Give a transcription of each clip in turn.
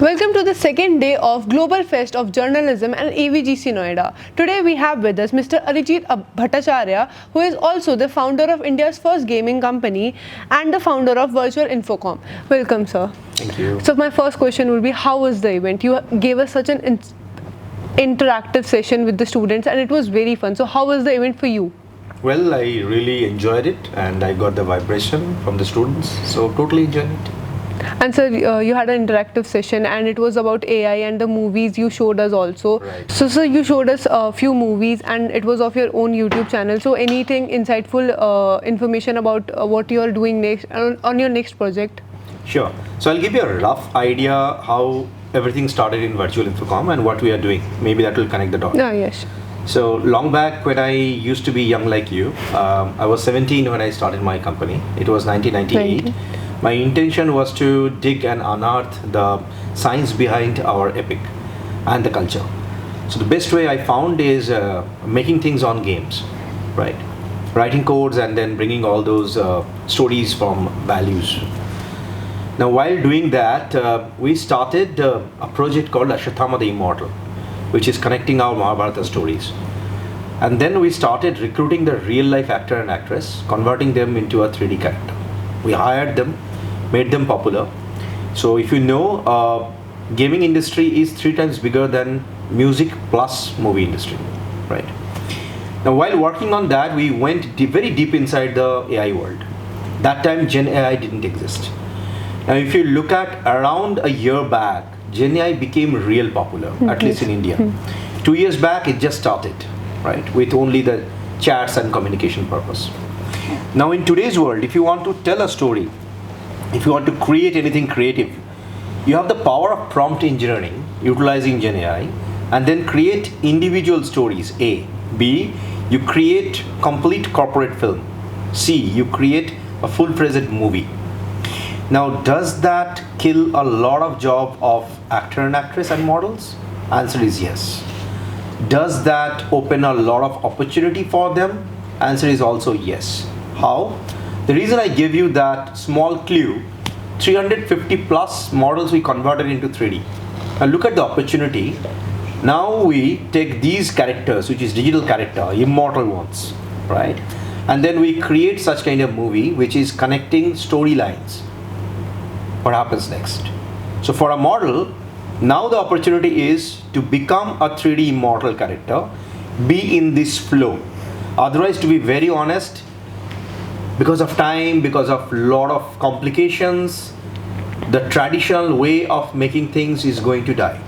Welcome to the second day of Global Fest of Journalism and AVGC Noida. Today we have with us Mr. Arijit Bhatacharya, who is also the founder of India's first gaming company and the founder of Virtual Infocom. Welcome, sir. Thank you. So my first question would be, how was the event? You gave us such an interactive session with the students and it was very fun. So how was the event for you? Well, I really enjoyed it and I got the vibration from the students, so totally enjoyed it. And sir, you had an interactive session and it was about AI and the movies you showed us also. Right. So sir, you showed us a few movies and it was of your own YouTube channel. So anything insightful information about what you are doing next on your next project? Sure. So I'll give you a rough idea how everything started in Virtual Infocom and what we are doing. Maybe that will connect the dots. Yes. So long back when I used to be young like you, I was 17 when I started my company. It was 1998. My intention was to dig and unearth the science behind our epic and the culture. So the best way I found is making things on games, right? Writing codes and then bringing all those stories from values. Now while doing that, we started a project called Ashwatthama the Immortal, which is connecting our Mahabharata stories. And then we started recruiting the real life actor and actress, converting them into a 3D character. We hired them, made them popular. So if you know, gaming industry is 3 times bigger than music plus movie industry, right? Now while working on that, we went very deep inside the AI world. That time Gen AI didn't exist. Now if you look at around a year back, Gen AI became real popular, at least in India. 2 years back it just started, right, with only the chats and communication purpose. Now in today's world, if you want to tell a story, if you want to create anything creative, you have the power of prompt engineering utilizing Gen AI and then create individual stories. A. B. You create complete corporate film. C. You create a full-fledged movie. Now does that kill a lot of job of actor and actress and models? Answer is yes. Does that open a lot of opportunity for them? Answer is also yes. How? The reason I give you that small clue, 350 plus models we converted into 3D. Now look at the opportunity. Now we take these characters, which is digital character, immortal ones, right? And then we create such kind of movie which is connecting storylines. What happens next? So for a model, now the opportunity is to become a 3D immortal character, be in this flow. Otherwise, to be very honest, because of time, because of lot of complications, the traditional way of making things is going to die.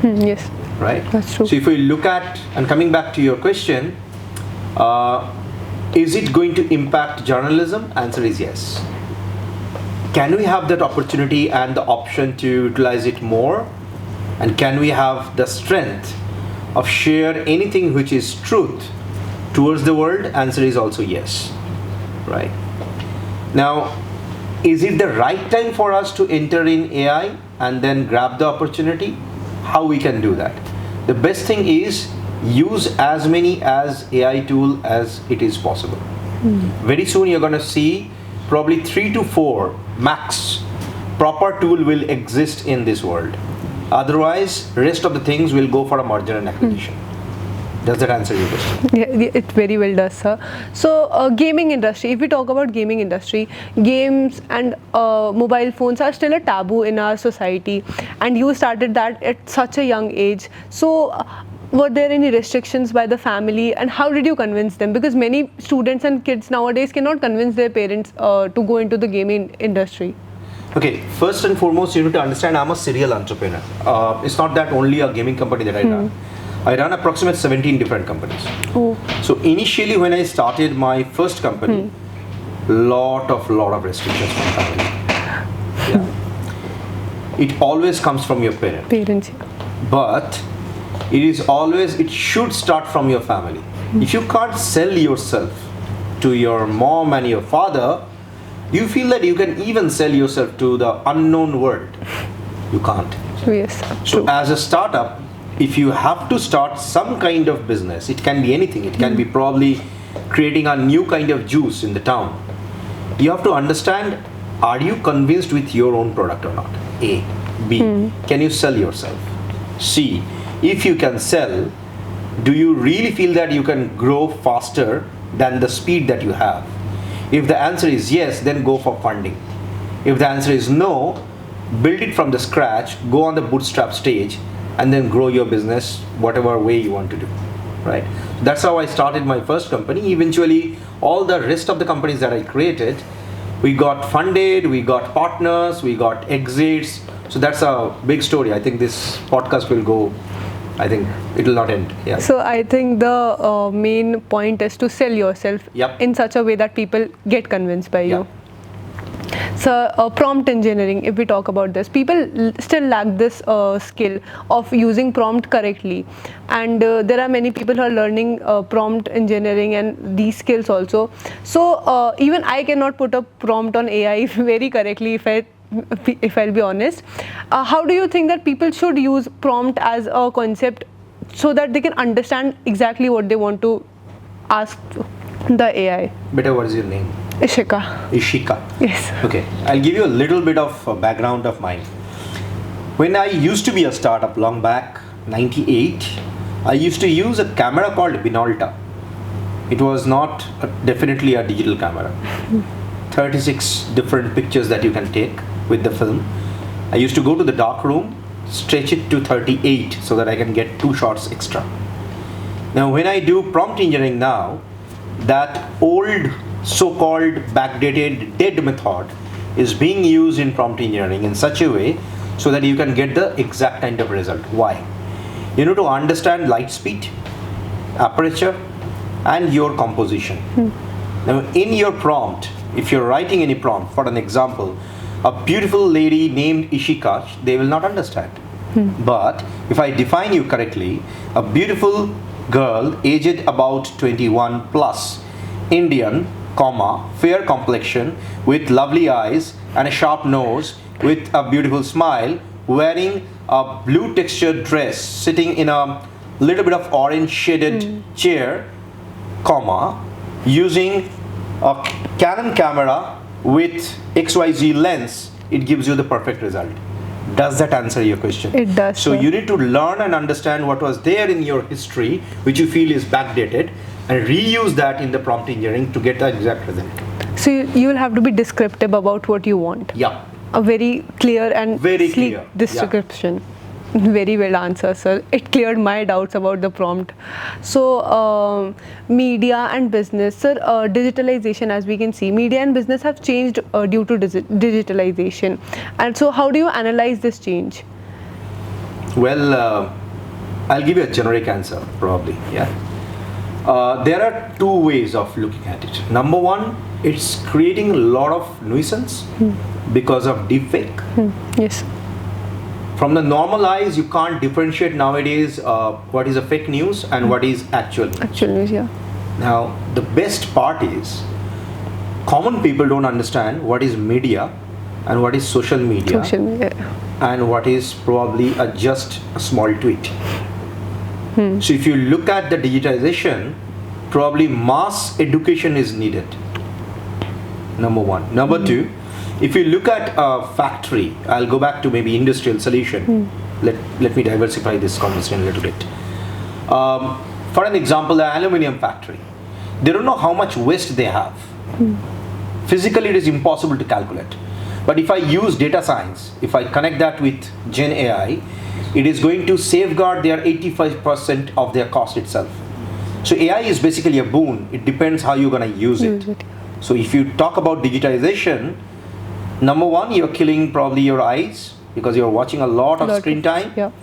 Yes. Right? That's true. So if we look at, and coming back to your question, is it going to impact journalism? Answer is yes. Can we have that opportunity and the option to utilize it more? And can we have the strength of share anything which is truth towards the world? Answer is also yes. Right. Now, is it the right time for us to enter in AI and then grab the opportunity? How we can do that? The best thing is use as many as AI tool as it is possible. Very soon you're going to see probably 3 to 4 max proper tool will exist in this world. Otherwise, rest of the things will go for a merger and acquisition. Does that answer your question? Yeah, it very well does, sir. So, gaming industry, if we talk about gaming industry, games and mobile phones are still a taboo in our society, and you started that at such a young age. So, were there any restrictions by the family, and how did you convince them? Because many students and kids nowadays cannot convince their parents to go into the gaming industry. Okay, first and foremost, you need to understand I'm a serial entrepreneur. It's not that only a gaming company that I run. I run approximately 17 different companies. Oh. So initially when I started my first company, lot of restrictions from family. Yeah. It always comes from your parents. Parents, yeah. But it should start from your family. If you can't sell yourself to your mom and your father, you feel that you can even sell yourself to the unknown world. You can't. Yes. So True. as a startup, if you have to start some kind of business, it can be anything. It can be probably creating a new kind of juice in the town. You have to understand, are you convinced with your own product or not? A. B, can you sell yourself? C, if you can sell, do you really feel that you can grow faster than the speed that you have? If the answer is yes, then go for funding. If the answer is no, build it from the scratch, go on the bootstrap stage, and then grow your business whatever way you want to do, right? That's how I started my first company. Eventually, all the rest of the companies that I created, we got funded, we got partners, we got exits. So that's a big story. I think this podcast will go, I think it will not end. Yeah. So I think the main point is to sell yourself in such a way that people get convinced by you. So prompt engineering, if we talk about this, people still lack this skill of using prompt correctly, and there are many people who are learning prompt engineering and these skills also. So even I cannot put a prompt on AI very correctly if I'll be honest. How do you think that people should use prompt as a concept so that they can understand exactly what they want to ask the AI? Beta, what is your name? Ishika. Yes. Okay, I'll give you a little bit of background of mine. When I used to be a startup long back, 98, I used to use a camera called Binolta. It was not definitely a digital camera. 36 different pictures that you can take with the film. I used to go to the dark room, stretch it to 38 so that I can get 2 shots extra. Now when I do prompt engineering now, that old so-called backdated dead method is being used in prompt engineering in such a way so that you can get the exact kind of result. Why? You need to understand light speed, aperture, and your composition. Now in your prompt, if you're writing any prompt, for an example, a beautiful lady named Ishika, they will not understand. But if I define you correctly, a beautiful girl aged about 21 plus, Indian, fair complexion with lovely eyes and a sharp nose with a beautiful smile, wearing a blue textured dress, sitting in a little bit of orange shaded chair, using a Canon camera with XYZ lens, it gives you the perfect result. Does that answer your question? It does. So you need to learn and understand what was there in your history, which you feel is backdated, and reuse that in the prompt engineering to get the exact result. So you will have to be descriptive about what you want. Yeah. A very clear and sleek description. Very well answered, sir. It cleared my doubts about the prompt. So media and business, sir, digitalization, as we can see, media and business have changed due to digitalization. And so how do you analyze this change? Well, I'll give you a generic answer probably. There are 2 ways of looking at it. Number one, it's creating a lot of nuisance because of deepfake. Yes. From the normal eyes, you can't differentiate nowadays what is a fake news and what is actual news. Actual news, yeah. Now, the best part is common people don't understand what is media and what is social media, and what is probably just a small tweet. So if you look at the digitization, probably mass education is needed. Number one. Number two, if you look at a factory, I'll go back to maybe industrial solution. Let me diversify this conversation a little bit. For an example, the aluminium factory, they don't know how much waste they have. Physically, it is impossible to calculate. But if I use data science, if I connect that with Gen AI, it is going to safeguard their 85% of their cost itself. So AI is basically a boon. It depends how you're going to use it. So if you talk about digitization, number one, you're killing probably your eyes because you're watching a lot of screen time.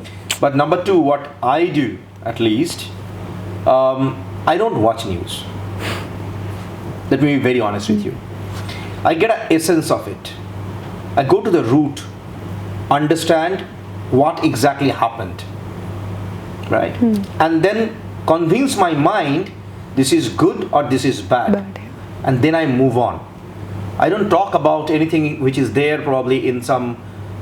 But number two, what I do at least, I don't watch news. Let me be very honest with you. I get an essence of it. I go to the root, understand what exactly happened, right? And then convince my mind this is good or this is bad. And then I move on. I don't talk about anything which is there probably in some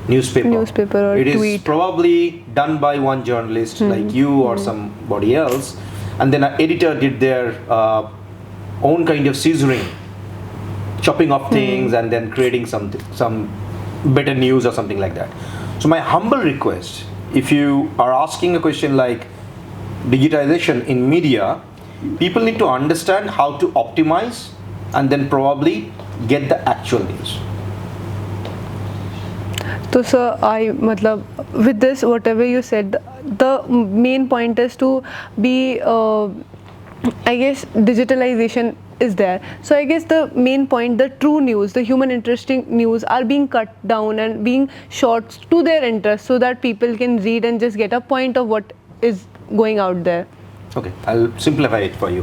newspaper or it tweet. Is probably done by one journalist like you or somebody else, and then an editor did their own kind of scissoring, chopping off things and then creating some better news or something like that. So my humble request, if you are asking a question like digitization in media, people need to understand how to optimize and then probably get the actual news. So sir, with this, whatever you said, the main point is to be, I guess, digitalization is there. So I guess the main point, the true news, the human interesting news are being cut down and being short to their interest so that people can read and just get a point of what is going out there. Okay, I'll simplify it for you.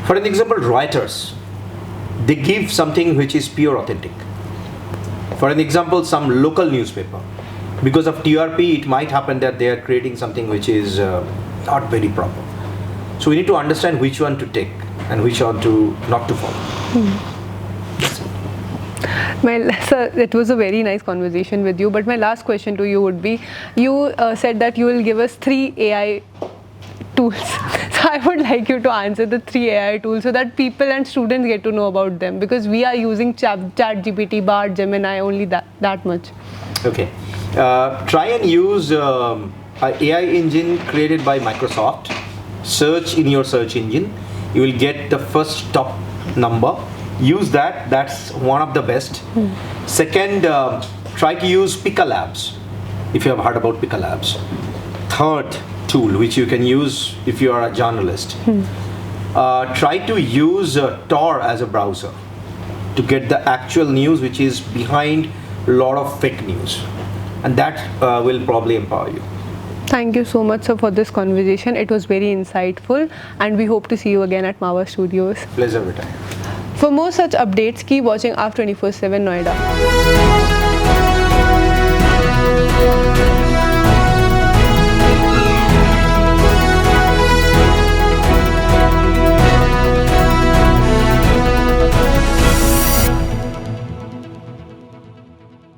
For an example, Reuters, they give something which is pure authentic. For an example, some local newspaper, because of TRP, it might happen that they are creating something which is not very proper. So we need to understand which one to take and which one to not to follow. Sir, it was a very nice conversation with you, but my last question to you would be, you said that you will give us 3 AI tools. So I would like you to answer the 3 AI tools so that people and students get to know about them, because we are using ChatGPT, Bard, Gemini, only that much. Okay. Try and use an AI engine created by Microsoft. Search in your search engine. You will get the first top number. Use that. That's one of the best. Second, try to use Pika Labs, if you have heard about Pika Labs. Third tool which you can use if you are a journalist. Try to use Tor as a browser to get the actual news which is behind a lot of fake news, and that will probably empower you. Thank you so much, sir, for this conversation. It was very insightful, and we hope to see you again at Mawa Studios. Pleasure every time. For more such updates, keep watching AAFT 24/7 Noida.